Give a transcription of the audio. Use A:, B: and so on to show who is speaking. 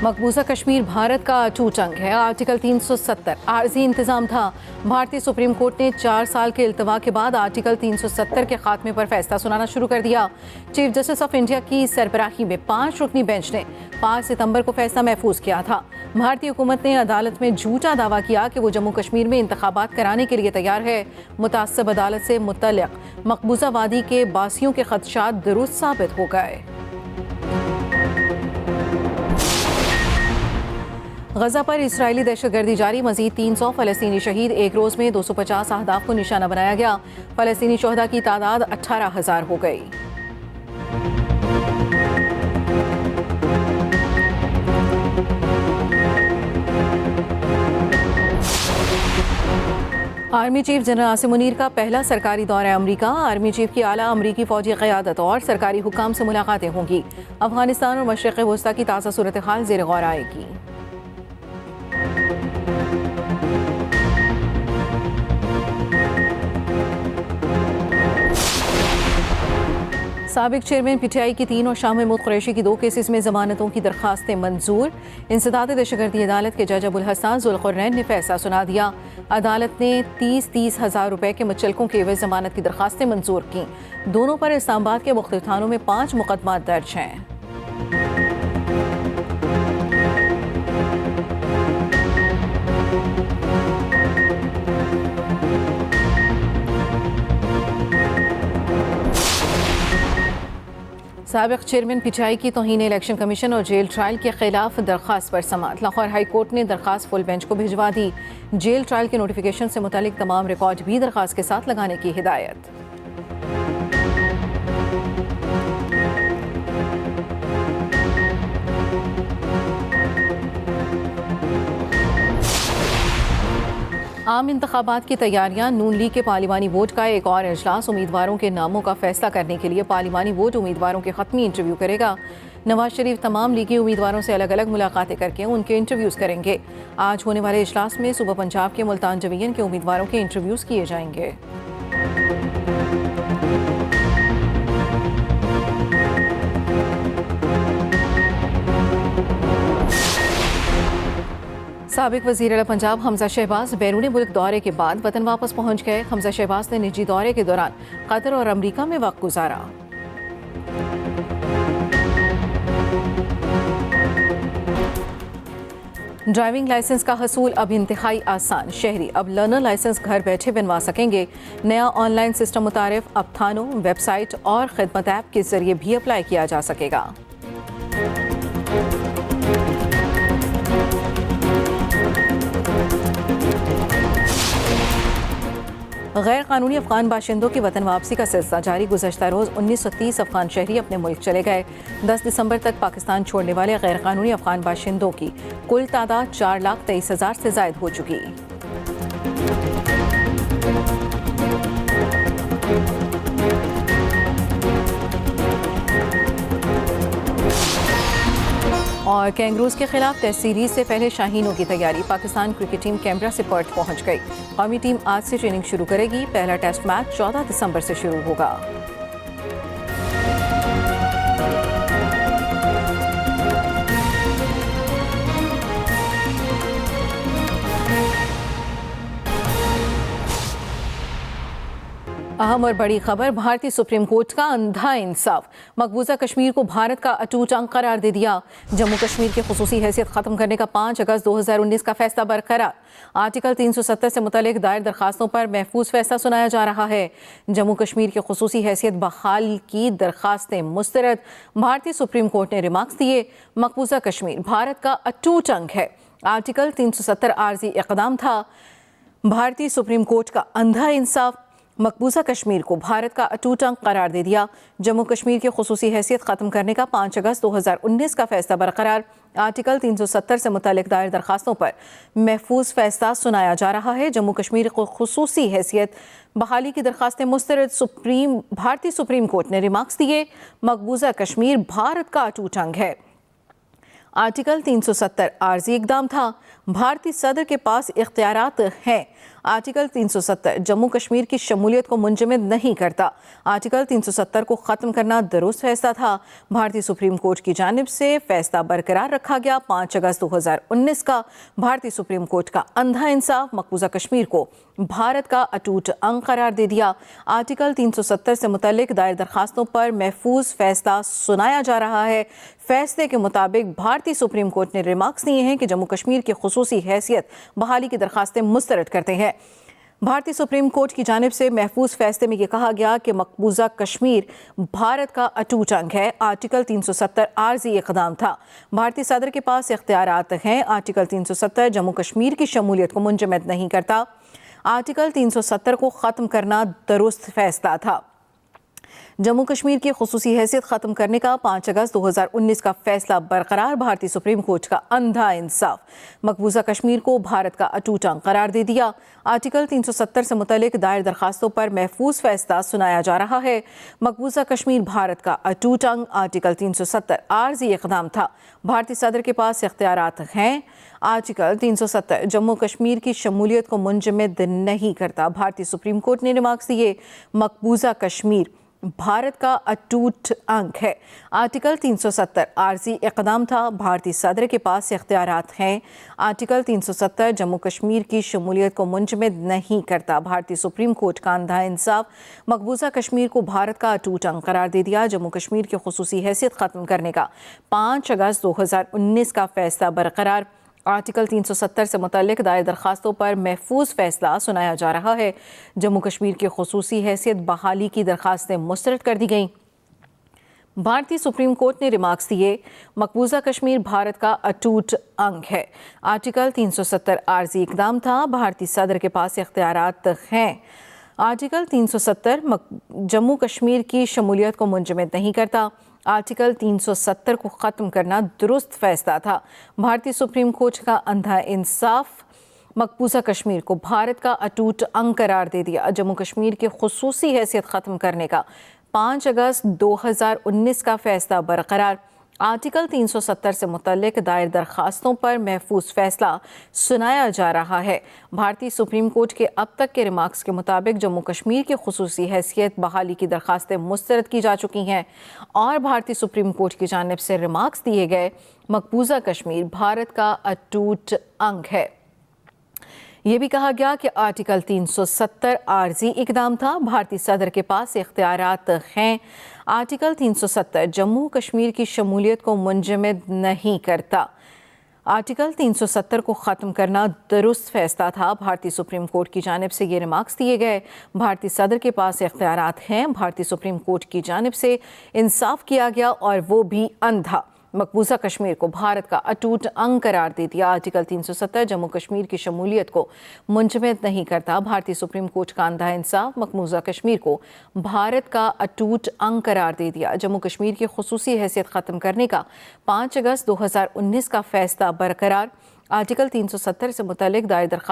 A: मकबूजा कश्मीर भारत का अटूट अंग है। आर्टिकल 370 आर्जी इंतजाम था। भारतीय सुप्रीम कोर्ट ने 4 साल के इल्तवा के बाद आर्टिकल 370 के खात्मे पर फैसला सुनाना शुरू कर दिया। चीफ जस्टिस ऑफ इंडिया की सरबराही में 5 रुकनी बेंच ने 5 सितंबर को फैसला महफूज किया था। भारतीय हुकूमत ने अदालत में झूठा दावा किया कि वो जम्मू कश्मीर में इंतखाबात कराने के लिए तैयार है। मुतासिब अदालत से मुतल्लिक मकबूजा वादी के बासियों के खदशात दुरुस्त साबित हो गए। गजा पर इसराइली दहशतगर्दी जारी, मजीद 300 फलस्तीनी शहीद। एक रोज में 250 अहदाफ को निशाना बनाया गया। फलस्तीनी शोहदा की तादाद 18,000 हो गई। Army chief general Asim Munir का पहला सरकारी दौरा अमरीका। आर्मी चीफ की आला अमरीकी फौजी क़यादत और सरकारी हुक्काम से मुलाकातें होंगी। अफगानिस्तान और मशरिक़ वस्ता की ताज़ा सूरत हाल ज़ेर गौर आएगी। साबिक चेयरमैन पीटीआई की 3 और शाह महमूद कुरैशी की 2 केसेस में जमानतों की दरखास्तें मंजूर। इंसदाद दहशतगर्दी अदालत के जज अबुल हसन जुल्कुरनैन ने फैसला सुना दिया। अदालत ने 30-30 हज़ार रुपए के मुचलकों के एवज जमानत की दरखास्तें मंजूर की। दोनों पर इस्लामाबाद के मुख्तलिफ थानों में 5 मुकदमात दर्ज हैं। साबिक चेयरमैन पीटीआई की तौहीन इलेक्शन कमीशन और जेल ट्रायल के खिलाफ दरखास्त पर समाअत। लाहौर हाई कोर्ट ने दरखास्त फुल बेंच को भिजवा दी। जेल ट्रायल के नोटिफिकेशन से मुतालिक तमाम रिकॉर्ड भी दरखास्त के साथ लगाने की हिदायत। आम इंतखाबात की तैयारियां। नून लीग के पार्लिमानी वोट का एक और इजलास उम्मीदवारों के नामों का फैसला करने के लिए पार्लिमानी वोट उम्मीदवारों के खत्मी इंटरव्यू करेगा। नवाज शरीफ तमाम लीगी उम्मीदवारों से अलग अलग मुलाकातें करके उनके इंटरव्यूज़ करेंगे। आज होने वाले इजलास में सुबह पंजाब के मुल्तान डिवीजन के उम्मीदवारों के इंटरव्यूज़ किए जाएंगे। साबिक वज़ीर आला पंजाब हमजा शहबाज बैरून मुल्क दौरे के बाद वतन वापस पहुंच गए। हमजा शहबाज ने निजी दौरे के दौरान कतर और अमरीका में वक्त गुजारा। ड्राइविंग लाइसेंस का हसूल अब इंतहाई आसान। शहरी अब लर्नर लाइसेंस घर बैठे बनवा सकेंगे। नया ऑनलाइन सिस्टम मुतारिफ, अब थानों, वेबसाइट और खिदमत ऐप के जरिए भी अप्लाई किया जा सकेगा। गैर कानूनी अफगान बाशिंदों की वतन वापसी का सिलसिला जारी। गुज़श्ता रोज़ 1930 अफगान शहरी अपने मुल्क चले गए। 10 दिसंबर तक पाकिस्तान छोड़ने वाले गैर कानूनी अफगान बाशिंदों की कुल तादाद 4,23,000 से ज़ायद हो चुकी। और कैंगरूज के खिलाफ टेस्ट सीरीज से पहले शाहीनों की तैयारी। पाकिस्तान क्रिकेट टीम कैनबरा से पर्थ पहुंच गई। कौमी टीम आज से ट्रेनिंग शुरू करेगी। पहला टेस्ट मैच 14 दिसंबर से शुरू होगा। अहम और बड़ी खबर, भारतीय सुप्रीम कोर्ट का अंधा इंसाफ। मकबूजा कश्मीर को भारत का अटूट अंग करार दे दिया। जम्मू कश्मीर की खुसूसी हैसियत खत्म करने का 5 अगस्त 2019 का फैसला बरकरार। आर्टिकल 370 से मुतालिक दायर दरखास्तों पर महफूज फैसला सुनाया जा रहा है। जम्मू कश्मीर की खुसूसी हैसियत बहाल की दरखास्तें मुस्तरद। भारतीय सुप्रीम कोर्ट ने रिमार्क्स दिए, मकबूजा कश्मीर भारत का अटूट अंग है। आर्टिकल 370 आर्जी इक़दाम था। भारतीय सुप्रीम कोर्ट का अंधा इंसाफ मकबूजा कश्मीर को भारत का अटूट अंग करार दे दिया। जम्मू कश्मीर की खुसूसी हैसियत ख़त्म करने का 5 अगस्त 2019 का फैसला बरकरार। आर्टिकल 370 से मुतालिक दायर दरखास्तों पर महफूज फैसला सुनाया जा रहा है। जम्मू कश्मीर को खुसूसी हैसियत बहाली की दरखास्तें मुस्तरद। भारतीय सुप्रीम कोर्ट ने रिमार्क्स दिए, मकबूजा कश्मीर भारत का अटूट अंग है। आर्टिकल 370 आर्जी इक़दाम था। भारतीय सदर के पास इख्तियारात हैं। आर्टिकल 370 जम्मू कश्मीर की शमूलियत को मुंजमद नहीं करता। आर्टिकल 370 को ख़त्म करना दुरुस्त फैसला था। भारतीय सुप्रीम कोर्ट की जानिब से फैसला बरकरार रखा गया। 5 अगस्त 2019 का भारतीय सुप्रीम कोर्ट का अंधा इंसाफ मकबूजा कश्मीर को भारत का अटूट अंग करार दे दिया। आर्टिकल 370 से मुतल्लिक दायर दरखास्तों पर महफूज फैसला सुनाया जा रहा है। फैसले के मुताबिक भारतीय सुप्रीम कोर्ट ने रिमार्क्स दिए हैं कि जम्मू कश्मीर की खुसूसी हैसियत बहाली की दरखास्तें मुस्तरद करते हैं। भारतीय सुप्रीम कोर्ट की जानिब से महफूज फैसले में यह कहा गया कि मकबूजा कश्मीर भारत का अटूट अंग है। आर्टिकल 370 आर्जी इक़दाम था। भारतीय सदर के पास इख्तियारात हैं। आर्टिकल 370 जम्मू कश्मीर की शमूलियत को मुंजमद नहीं करता। आर्टिकल 370 को ख़त्म करना दुरुस्त फैसला था। जम्मू कश्मीर की खुसूसी हैसियत ख़त्म करने का 5 अगस्त 2019 का फैसला बरकरार। भारतीय सुप्रीम कोर्ट का अंधा इंसाफ मकबूजा कश्मीर को भारत का अटूट अंग करार दे दिया। आर्टिकल 370 से मुतल्लिक दायर दरखास्तों पर महफूज फैसला सुनाया जा रहा है। मकबूजा कश्मीर भारत का अटूट अंग। आर्टिकल 370 आर्जी इक़दाम था। भारतीय सदर के पास इख्तियारात हैं। आर्टिकल 370 जम्मू कश्मीर की शमूलियत को मुंजमद नहीं करता। भारतीय सुप्रीम कोर्ट ने रिमार्क्स दिए, मकबूजा कश्मीर भारत का अटूट अंग है। आर्टिकल 370 आर्जी इक़दाम था। भारतीय सदर के पास इख्तियारात हैं। आर्टिकल 370 जम्मू कश्मीर की शमूलियत को मुंजमद नहीं करता। भारतीय सुप्रीम कोर्ट का अंधा इंसाफ मकबूजा कश्मीर को भारत का अटूट अंग करार दे दिया। जम्मू कश्मीर की खुसूसी हैसियत ख़त्म करने का 5 अगस्त 2019 का फैसला बरकरार। आर्टिकल 370 से मुतल्लिक दायर दरखास्तों पर महफूज फैसला सुनाया जा रहा है। जम्मू कश्मीर की खुसूसी हैसियत बहाली की दरखास्तें मुस्तरद कर दी गईं। भारतीय सुप्रीम कोर्ट ने रिमार्क्स दिए, मकबूजा कश्मीर भारत का अटूट अंग है। आर्टिकल 370 आर्जी इक़दाम था। भारतीय सदर के पास इख्तियारात हैं। आर्टिकल 370 जम्मू कश्मीर की शमूलियत को मुंजमद नहीं करता। आर्टिकल 370 को ख़त्म करना दुरुस्त फैसला था। भारतीय सुप्रीम कोर्ट का अंधा इंसाफ मकबूजा कश्मीर को भारत का अटूट अंग करार दे दिया। जम्मू कश्मीर की खुसूसी हैसियत ख़त्म करने का 5 अगस्त 2019 का फैसला बरकरार। आर्टिकल 370 से मुतल्लिक दायर दरखास्तों पर महफूज फैसला सुनाया जा रहा है। भारतीय सुप्रीम कोर्ट के अब तक के रिमार्क्स के मुताबिक जम्मू कश्मीर की खुसूसी हैसियत बहाली की दरखास्तें मुस्तरद की जा चुकी हैं और भारतीय सुप्रीम कोर्ट की जानिब से रिमार्क्स दिए गए, मकबूजा कश्मीर भारत का अटूट अंग है। ये भी कहा गया कि आर्टिकल 370 आर्जी इक़दाम था। भारतीय सदर के पास इख्तियारात हैं। आर्टिकल 370 जम्मू कश्मीर की शमूलियत को मुंजमद नहीं करता। आर्टिकल 370 को ख़त्म करना दुरुस्त फैसला था। भारतीय सुप्रीम कोर्ट की जानिब से ये रिमार्क्स दिए गए, भारतीय सदर के पास इख्तियारात हैं। भारतीय सुप्रीम कोर्ट की जानिब से इंसाफ किया गया और वो भी अंधा। मकबूजा कश्मीर को भारत का अटूट अंग करार दे दिया। आर्टिकल 370 जम्मू कश्मीर की शमूलियत को मुंजमद नहीं करता। भारतीय सुप्रीम कोर्ट का अंधा इंसाफ मकबूजा कश्मीर को भारत का अटूट अंग करार दे दिया। जम्मू कश्मीर की खुसूसी हैसियत ख़त्म करने का 5 अगस्त 2019 का फैसला बरकरार। आर्टिकल 370 से मुतल्लिक दायर दरखास्त